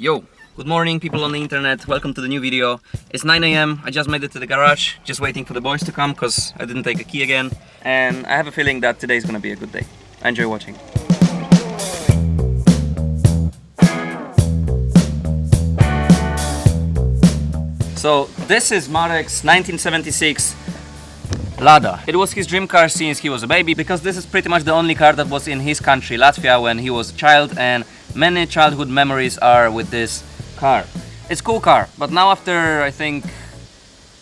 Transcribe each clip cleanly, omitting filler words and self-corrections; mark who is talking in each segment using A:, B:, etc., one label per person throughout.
A: Yo, good morning people on the internet, welcome to the new video. It's 9 AM, I just made it to the garage, just waiting for the boys to come because I didn't take a key again. And I have a feeling that today is gonna be a good day. Enjoy watching. So this is Marek's 1976 Lada. It was his dream car since he was a baby, because this is pretty much the only car that was in his country, Latvia, when he was a child, and many childhood memories are with this car. It's a cool car, but now after I think,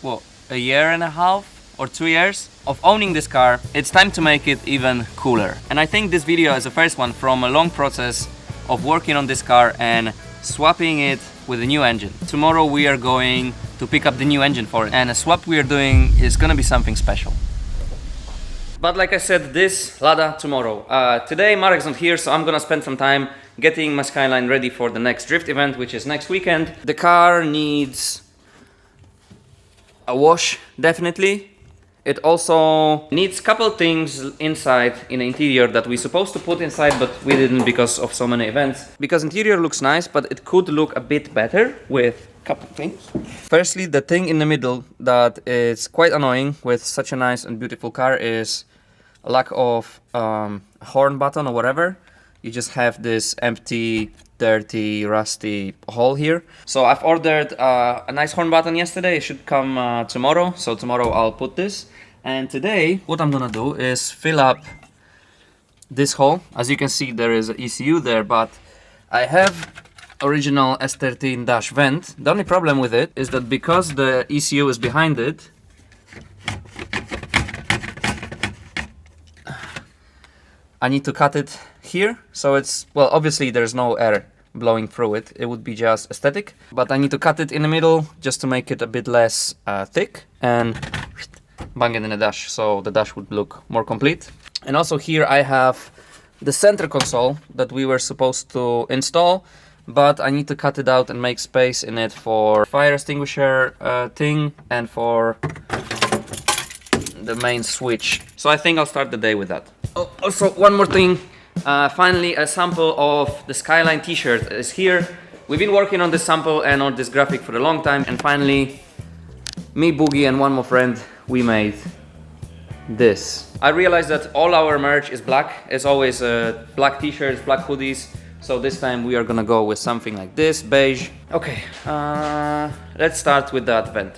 A: what, a year and a half or 2 years of owning this car, it's time to make it even cooler. And I think this video is the first one from a long process of working on this car and swapping it with a new engine. Tomorrow we are going to pick up the new engine for it, and a swap we are doing is gonna be something special. But like I said, this Lada tomorrow. Today Marek's not here, so I'm gonna spend some time getting my Skyline ready for the next drift event, which is next weekend. The car needs a wash, definitely. It also needs a couple things inside in the interior that we're supposed to put inside, but we didn't because of so many events. Because interior looks nice, but it could look a bit better with a couple things. Firstly, the thing in the middle that is quite annoying with such a nice and beautiful car is a lack of horn button or whatever. You just have this empty, dirty, rusty hole here. So I've ordered a nice horn button yesterday. It should come tomorrow. So tomorrow I'll put this. And today what I'm gonna do is fill up this hole. As you can see, there is an ECU there, but I have original S13 dash vent. The only problem with it is that because the ECU is behind it, I need to cut it here, so it's, well, obviously there's no air blowing through it, it would be just aesthetic, but I need to cut it in the middle just to make it a bit less thick and bang it in the dash, so the dash would look more complete. And also here I have the center console that we were supposed to install, but I need to cut it out and make space in it for fire extinguisher thing and for the main switch. So I think I'll start the day with that. Oh, also one more thing, finally a sample of the Skyline t-shirt is here. We've been working on this sample and on this graphic for a long time, and finally me, Boogie and one more friend, we made this. I realized that all our merch is black. It's always black t-shirts, black hoodies, so this time we are gonna go with something like this, beige. Okay, let's start with the Advent.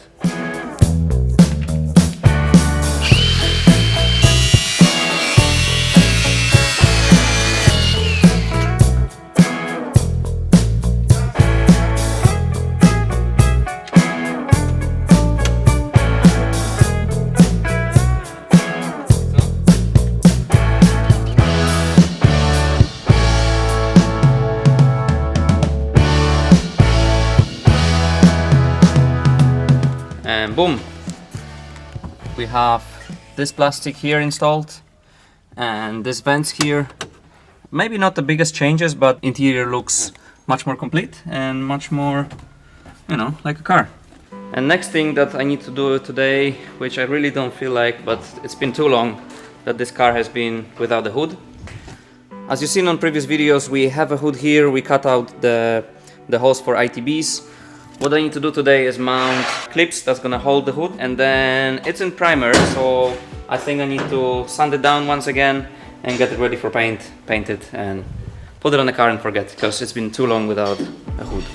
A: And boom, we have this plastic here installed and this vents here. Maybe not the biggest changes, but interior looks much more complete and much more, you know, like a car. And next thing that I need to do today, which I really don't feel like, but it's been too long that this car has been without the hood. As you've seen on previous videos, we have a hood here. We cut out the holes for ITBs. What I need to do today is mount clips that's gonna hold the hood, and then it's in primer, so I think I need to sand it down once again and get it ready for paint it and put it on the car and forget, because it's been too long without a hood.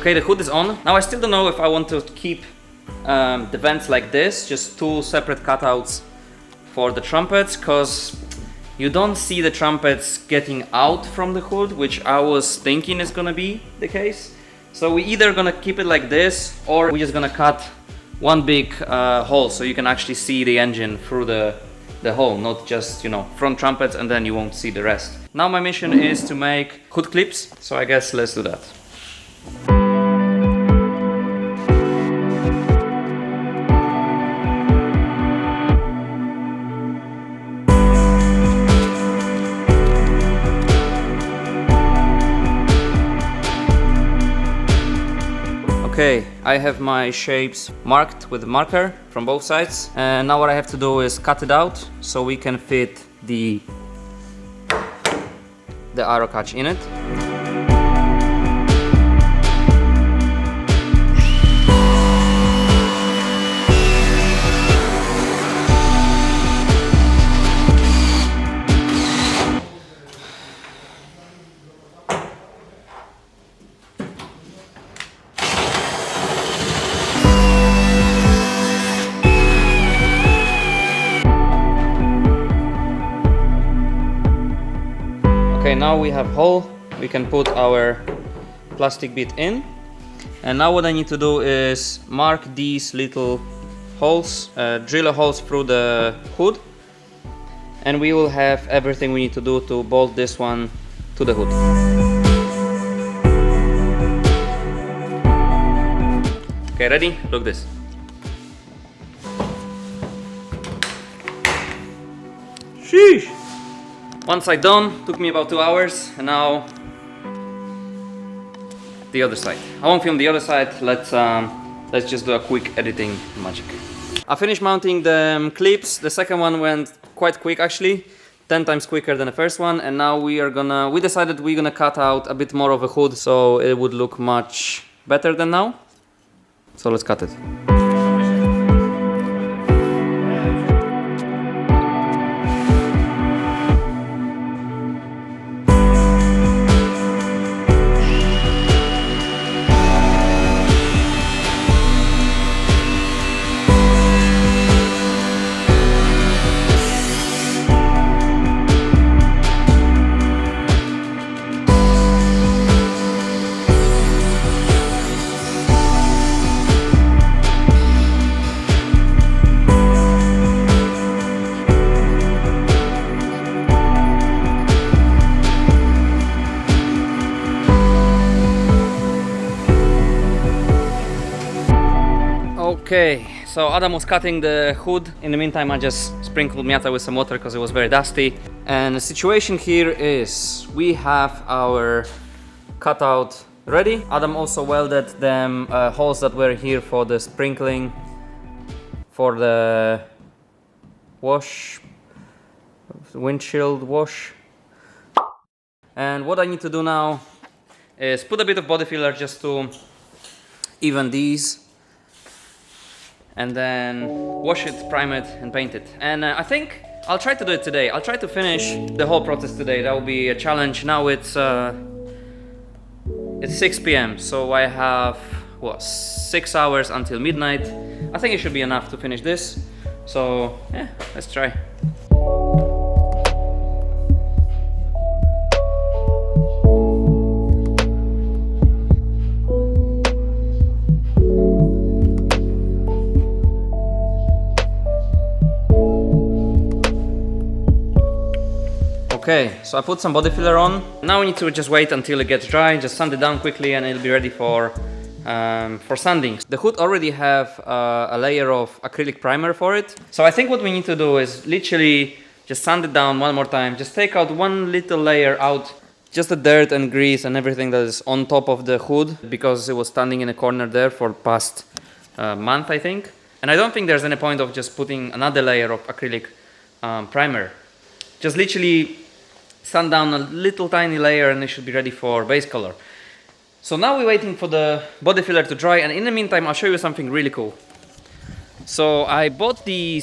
A: Okay, the hood is on. Now I still don't know if I want to keep the vents like this, just two separate cutouts for the trumpets, because you don't see the trumpets getting out from the hood, which I was thinking is gonna be the case. So we either gonna keep it like this, or we're just gonna cut one big hole so you can actually see the engine through the hole, not just, you know, front trumpets and then you won't see the rest. Now my mission is to make hood clips, so I guess let's do that. Okay, I have my shapes marked with a marker from both sides, and now what I have to do is cut it out so we can fit the arrow catch in it. Okay, now we have hole, we can put our plastic bit in. And now what I need to do is mark these little holes, drill holes through the hood. And we will have everything we need to do to bolt this one to the hood. Okay, ready? Look this. Sheesh! One side done, took me about 2 hours, and now the other side. I won't film the other side, let's just do a quick editing magic. I finished mounting the clips. The second one went quite quick actually, 10 times quicker than the first one, and now we decided we're gonna cut out a bit more of a hood so it would look much better than now. So let's cut it. Okay, so Adam was cutting the hood. In the meantime, I just sprinkled miata with some water because it was very dusty. And the situation here is we have our cutout ready. Adam also welded them holes that were here for the sprinkling, for the wash, windshield wash. And what I need to do now is put a bit of body filler just to even these, and then wash it, prime it, and paint it. And I think I'll try to do it today. I'll try to finish the whole process today. That will be a challenge. Now it's 6 p.m. so I have what, 6 hours until midnight. I think it should be enough to finish this. So yeah, let's try. Okay, so I put some body filler on. Now we need to just wait until it gets dry, just sand it down quickly and it'll be ready for sanding. The hood already have a layer of acrylic primer for it. So I think what we need to do is literally just sand it down one more time. Just take out one little layer out, just the dirt and grease and everything that is on top of the hood, because it was standing in a corner there for the past month, I think. And I don't think there's any point of just putting another layer of acrylic primer. Just literally sand down a little tiny layer and it should be ready for base color. So now we're waiting for the body filler to dry, and in the meantime I'll show you something really cool. So I bought a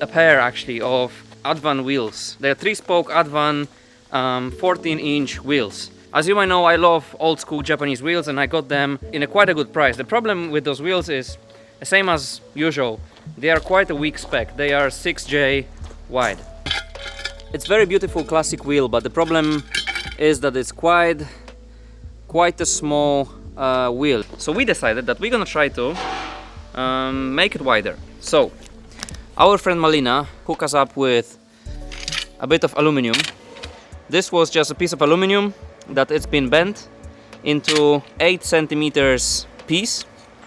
A: pair actually of Advan wheels. They're 3-spoke Advan 14-inch wheels. As you might know, I love old school Japanese wheels and I got them in quite a good price. The problem with those wheels is the same as usual. They are quite a weak spec. They are 6J wide. It's very beautiful classic wheel, but the problem is that it's quite a small wheel. So we decided that we're gonna try to make it wider. So our friend Malina hooked us up with a bit of aluminum. This was just a piece of aluminum that it's been bent into 8 centimeters piece.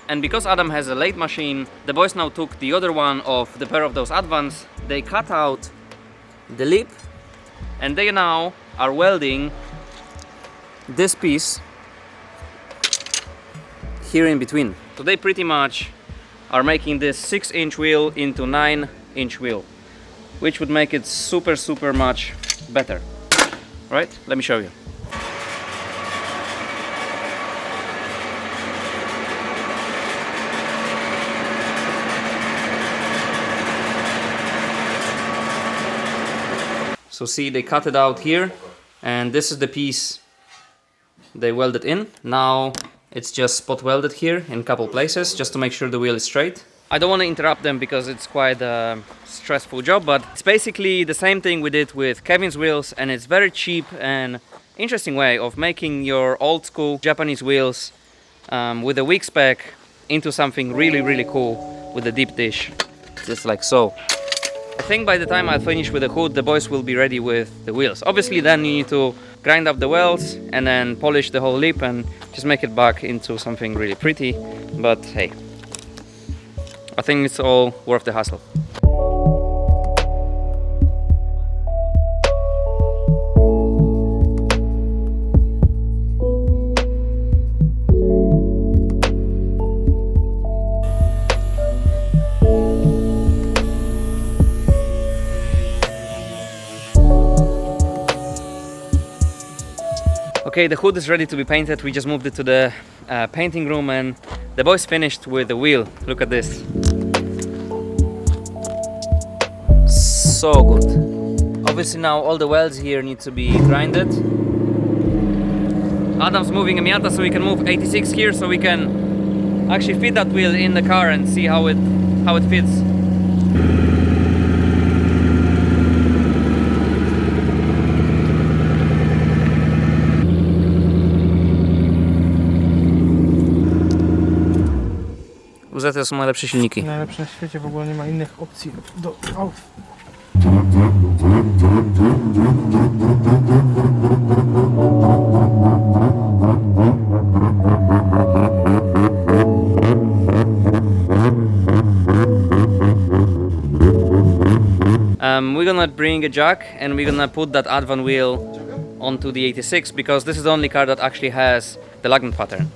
A: And because Adam has a lathe machine, the boys now took the other one of the pair of those Advans. They cut out the lip and they now are welding this piece here in between. So they pretty much are making this 6-inch wheel into 9-inch wheel, which would make it super much better. Right? Let me show you. So see, they cut it out here, and this is the piece they welded in. Now it's just spot welded here in a couple places, just to make sure the wheel is straight. I don't want to interrupt them because it's quite a stressful job, but it's basically the same thing we did with Kevin's wheels, and it's very cheap and interesting way of making your old school Japanese wheels with a weak spec into something really cool with a deep dish, just like so. I think by the time I finish with the hood, the boys will be ready with the wheels. Obviously then you need to grind up the welds and then polish the whole lip and just make it back into something really pretty. But hey, I think it's all worth the hassle. Okay, the hood is ready to be painted. We just moved it to the painting room and the boys finished with the wheel. Look at this. So good. Obviously now all the welds here need to be grinded. Adam's moving a Miata so we can move 86 here so we can actually fit that wheel in the car and see how it fits. To są najlepsze silniki.
B: Najlepsze na świecie, w ogóle nie ma innych opcji do aut.
A: We're gonna bring a jack and we're gonna put that Advan wheel onto the 86 because this is the only car that actually has the lug pattern.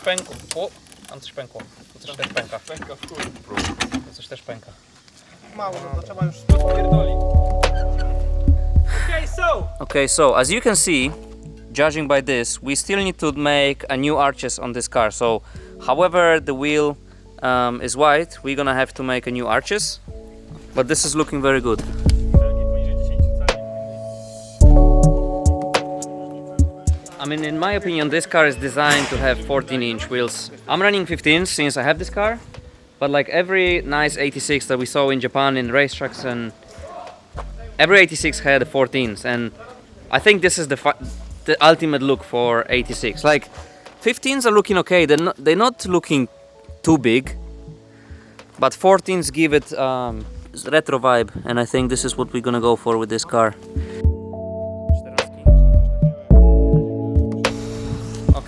A: Pękło. O, tam coś pękło. Tu coś też pęka. Pęka w chuj. Tu coś też pęka.
B: Mało, no to trzeba już pierdolić.
A: Okay, so as you can see, judging by this, we still need to make a new arches on this car. So, however the wheel is white, we're gonna have to make a new arches. But this is looking very good. I mean, in my opinion, this car is designed to have 14-inch wheels. I'm running 15 since I have this car, but like every nice 86 that we saw in Japan in racetracks, and every 86 had 14s, and I think this is the ultimate look for 86. Like 15s are looking okay, they're not looking too big, but 14s give it retro vibe, and I think this is what we're gonna go for with this car.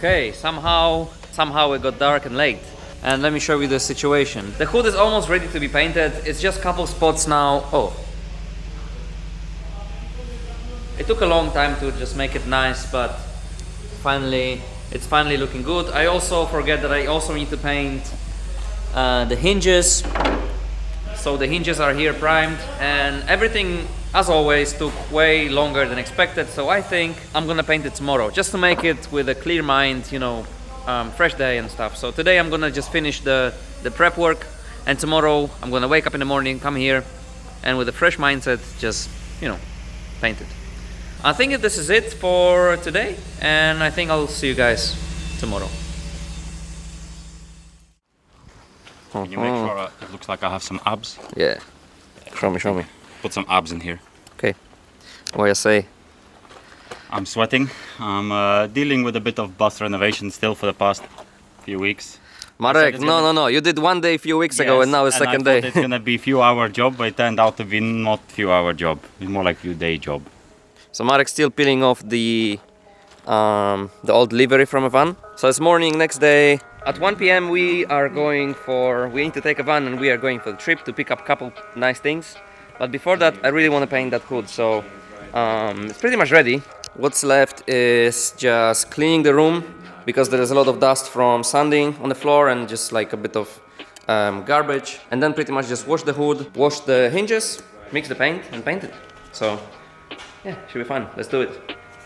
A: Okay, somehow it got dark and late. And let me show you the situation. The hood is almost ready to be painted. It's just a couple spots now. Oh. It took a long time to just make it nice, but it's finally looking good. I also forget that I also need to paint the hinges. So the hinges are here primed, and everything, as always, took way longer than expected. So I think I'm gonna paint it tomorrow, just to make it with a clear mind, you know, fresh day and stuff. So today I'm gonna just finish the prep work, and tomorrow I'm gonna wake up in the morning, come here, and with a fresh mindset, just, you know, paint it. I think this is it for today, and I think I'll see you guys tomorrow.
C: Can you make sure it looks like I have some abs?
A: Yeah. Show me.
C: Put some abs in here.
A: Okay. What you say?
C: I'm sweating. I'm dealing with a bit of bus renovation still for the past few weeks.
A: Marek, no. You did one day a few weeks ago, and now it's second day.
C: It's gonna be few-hour job, but it turned out to be not few-hour job. It's more like few-day job.
A: So Marek's still peeling off the the old livery from a van. So it's morning, next day. At 1 p.m. we need to take a van and we are going for the trip to pick up a couple nice things. But before that, I really want to paint that hood, so it's pretty much ready. What's left is just cleaning the room, because there is a lot of dust from sanding on the floor and just like a bit of garbage. And then pretty much just wash the hood, wash the hinges, mix the paint and paint it. So yeah, should be fun. Let's do it.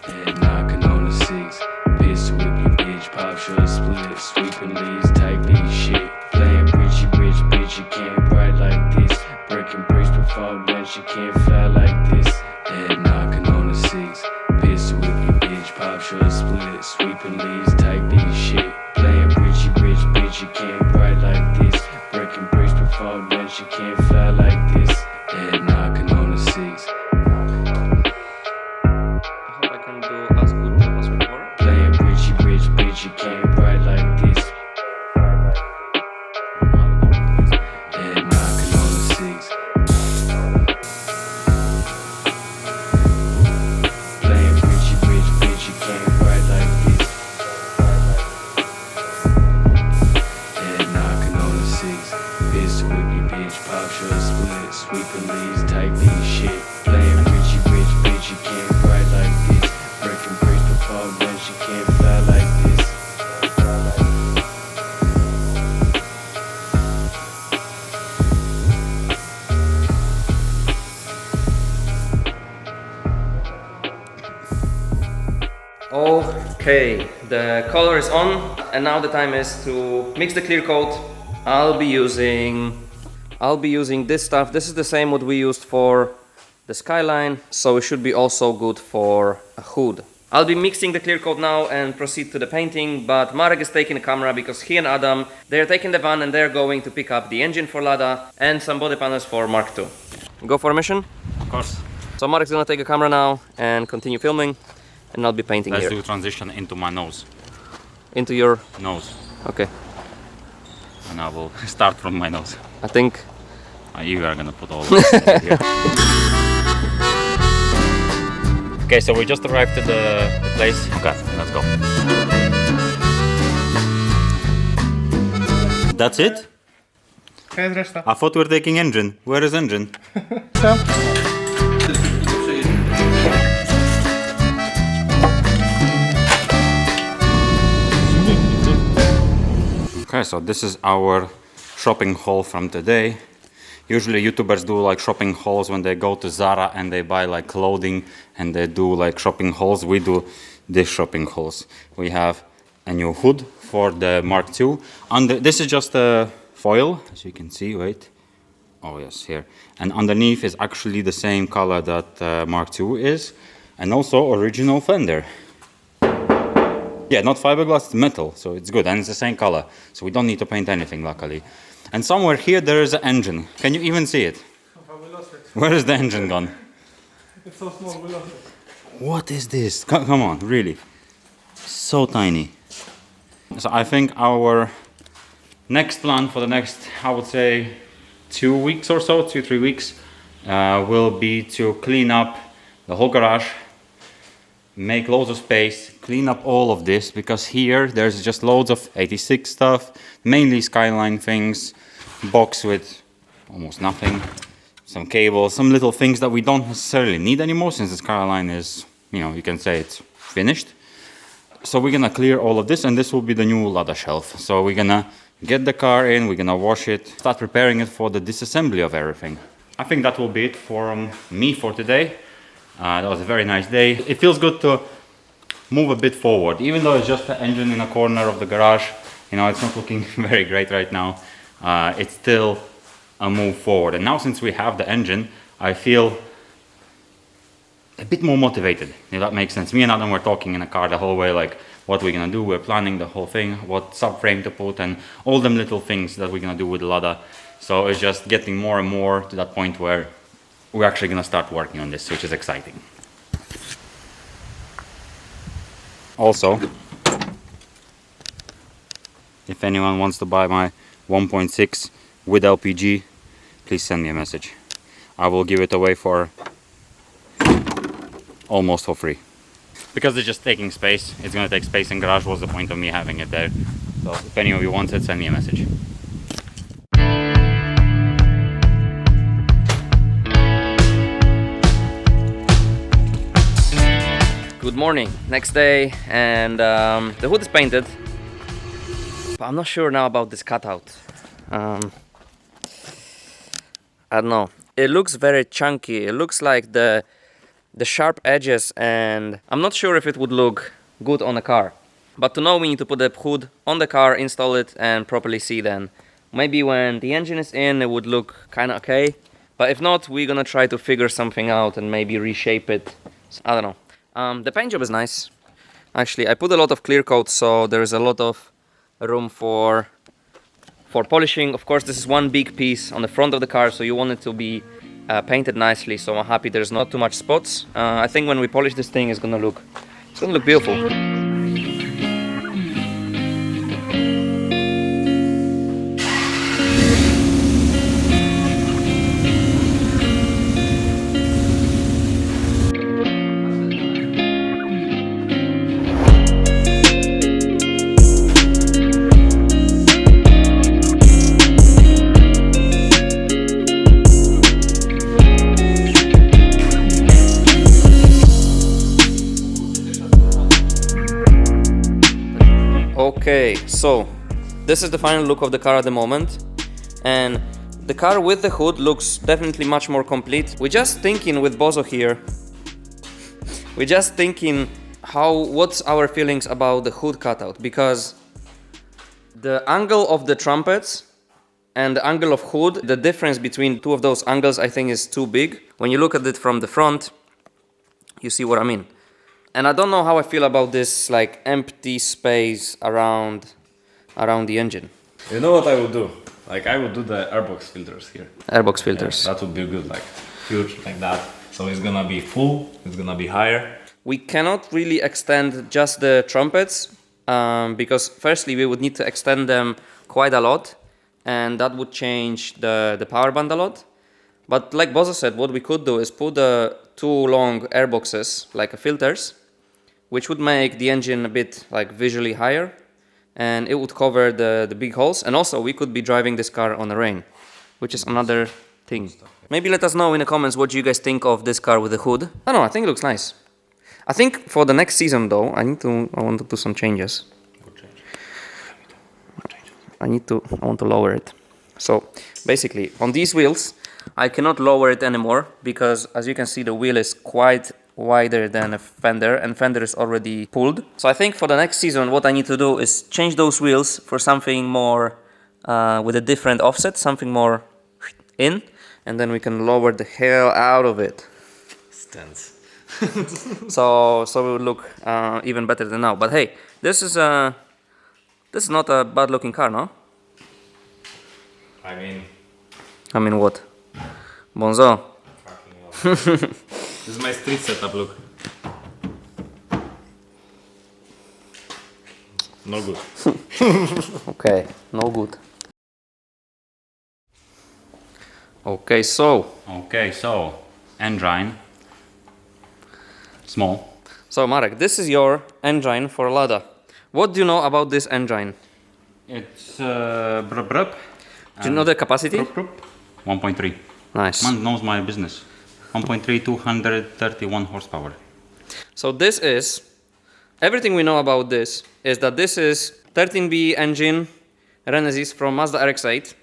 D: Head knocking on the six, pistol whip your bitch, pop shot split, sweeping leaves, type beat shit. Playing Richie Rich, bitch, you can't ride like this. Breaking bricks before lunch, you can't fly like this. Head knocking on the six, pistol whip your bitch, pop shot split, sweeping leaves, type beat shit. Playing Richie Rich, bitch, you can't ride like this. Breaking bricks before lunch, you can't fly like this. Head knocking on the six. You can't ride like this. Head knocking on the six. Playing Richie Rich, bitch, you can't ride like this. Head knocking on the six. Pistol whip your bitch, pop shot split, sweeping leaves, type beat shit. Playing Richie Rich, bitch, you can't ride like this. Breaking bricks before lunch, you can't fly like this.
A: Okay, the color is on, and now the time is to mix the clear coat. I'll be using this stuff. This is the same what we used for the Skyline, so it should be also good for a hood. I'll be mixing the clear coat now and proceed to the painting, but Marek is taking the camera because he and Adam, they're taking the van and they're going to pick up the engine for Lada and some body panels for Mark II. Go for a mission?
C: Of course.
A: So Marek's gonna take a camera now and continue filming, and I'll be painting
C: Let's
A: here.
C: do transition into my nose.
A: Into your...
C: Nose.
A: Okay.
C: And I will start from my nose.
A: I think...
C: You are gonna put all of this here. Okay, so we just arrived at the place. Okay, let's go. That's it?
B: Jaka jest reszta?
C: I thought we were taking engine. Where is engine?
B: Co?
C: Okay, so this is our shopping haul from today. Usually YouTubers do like shopping hauls when they go to Zara and they buy like clothing and they do like shopping hauls. We do this shopping hauls. We have a new hood for the Mark II. This is just a foil, as you can see, wait. Oh yes, here. And underneath is actually the same color that Mark II is. And also original fender. Yeah, not fiberglass, it's metal, so it's good. And it's the same color, so we don't need to paint anything, luckily. And somewhere here there is an engine. Can you even see it? Where is the engine gone?
B: It's so small, we lost it.
C: What is this? Come on, really. So tiny. So I think our next plan for the next, I would say, 2 weeks or so, 2-3 weeks, will be to clean up the whole garage, make loads of space, clean up all of this, because here there's just loads of 86 stuff, mainly Skyline things, box with almost nothing, some cables, some little things that we don't necessarily need anymore since the Skyline is, you know, you can say it's finished. So we're gonna clear all of this, and this will be the new Lada shelf. So we're gonna get the car in, we're gonna wash it, start preparing it for the disassembly of everything. I think that will be it from me for today. That was a very nice day. It feels good to move a bit forward, even though it's just an engine in a corner of the garage. You know, it's not looking very great right now. It's still a move forward. And now since we have the engine, I feel a bit more motivated, if that makes sense. Me and Adam were talking in the car the whole way, like what we're gonna do. We're planning the whole thing, what subframe to put, and all them little things that we're gonna do with the Lada. So it's just getting more and more to that point where we're actually gonna start working on this, which is exciting. Also, if anyone wants to buy my 1.6 with LPG, please send me a message. I will give it away for almost for free. because it's just taking space. It's gonna take space in garage. What's the point of me having it there? So if any of you wants it, send me a message.
A: Good morning, next day, and the hood is painted, but I'm not sure now about this cutout. I don't know. It looks very chunky. It looks like the sharp edges, and I'm not sure if it would look good on a car. But to know, we need to put the hood on the car, install it, and properly see then. Maybe when the engine is in, it would look kind of okay. But if not, we're gonna try to figure something out and maybe reshape it. I don't know. The paint job is nice. Actually, I put a lot of clear coat, so there's a lot of room for polishing. Of course, this is one big piece on the front of the car, so you want it to be painted nicely. So I'm happy there's not too much spots. I think when we polish this thing, it's gonna look beautiful. Okay, so this is the final look of the car at the moment, and the car with the hood looks definitely much more complete. We're just thinking with Bozo here, what's our feelings about the hood cutout, because the angle of the trumpets and the angle of hood, the difference between two of those angles I think is too big. When you look at it from the front, you see what I mean. And I don't know how I feel about this like empty space around the engine.
E: You know what I would do? Like I would do the airbox filters here.
A: Airbox filters.
E: Yeah, that would be good, like huge like that. So it's gonna be full, it's gonna be higher.
A: We cannot really extend just the trumpets because firstly we would need to extend them quite a lot, and that would change the power band a lot. But like Bozo said, what we could do is put the two long airboxes, like filters, which would make the engine a bit like visually higher, and it would cover the big holes. And also we could be driving this car on the rain, which is another thing. Maybe let us know in the comments what you guys think of this car with the hood. I don't know, I think it looks nice. I think for the next season though, I want to do some changes. I want to lower it. So basically on these wheels, I cannot lower it anymore because as you can see the wheel is quite wider than a fender, and fender is already pulled. So I think for the next season what I need to do is change those wheels for something more with a different offset, something more in, and then we can lower the hell out of it.
E: Stance.
A: so it will look even better than now. But hey, this is not a bad looking car, no?
E: I
A: mean what? Bonzo.
E: This is my street setup, look. No good.
A: Okay, no good. Okay, so
C: engine. Small.
A: So Marek, this is your engine for Lada. What do you know about this engine?
C: It's brup brup.
A: Do you know the capacity?
C: 1.3.
A: Nice.
C: Man knows my business. 1.3, 231 horsepower.
A: So this is, everything we know about this is that this is 13B engine Renesis from Mazda RX-8.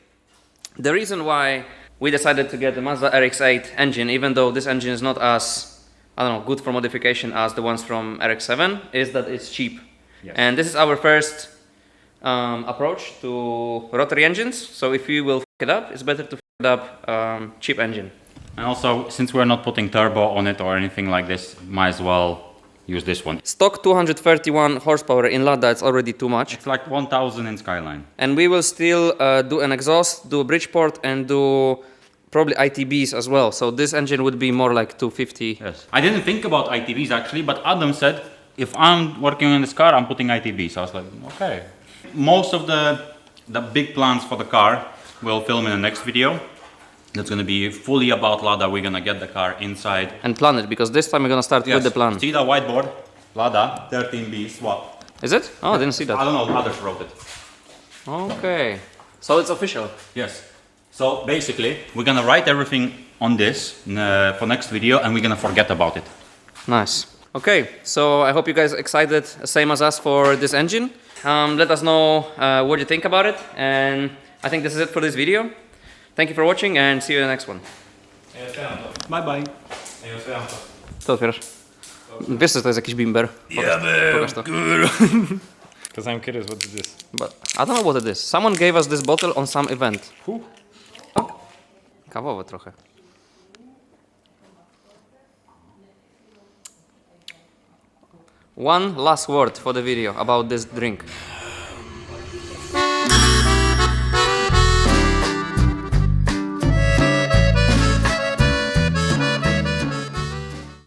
A: The reason why we decided to get the Mazda RX-8 engine, even though this engine is not as, I don't know, good for modification as the ones from RX-7, is that it's cheap.
C: Yes.
A: And this is our first approach to rotary engines. So if you will f it up, it's better to f it up cheap engine.
C: And also, since we're not putting turbo on it or anything like this, might as well use this one.
A: Stock 231 horsepower in Lada, it's already too much.
C: It's like 1000 in Skyline.
A: And we will still do an exhaust, do a Bridgeport, and do probably ITBs as well. So this engine would be more like 250.
C: Yes. I didn't think about ITBs actually, but Adam said, if I'm working on this car, I'm putting ITBs. I was like, okay. Most of the big plans for the car we'll film in the next video. That's going to be fully about Lada. We're going to get the car inside.
A: And plan it, because this time we're going to start with the plan.
C: See the whiteboard? Lada 13B swap.
A: Is it? Oh, I didn't see
C: I
A: that.
C: don't know, others wrote it.
A: Okay. So it's official.
C: Yes. So basically, we're gonna write everything on this for next video, and we're gonna forget about it.
A: Nice. Okay, so I hope you guys excited, same as us, for this engine. Let us know what you think about it, and I think this is it for this video. Thank you for watching, and see you in the next one.
E: Ja otwieram to.
C: Bye bye.
E: Ja otwieram to.
A: Co otwierasz? Wiesz, co to jest jakiś bimber? Pokaż to.
E: Because I'm curious what it is.
A: But I don't know what it is. Someone gave us this bottle on some event.
E: Who?
A: Kawowe trochę. One last word for the video about this drink.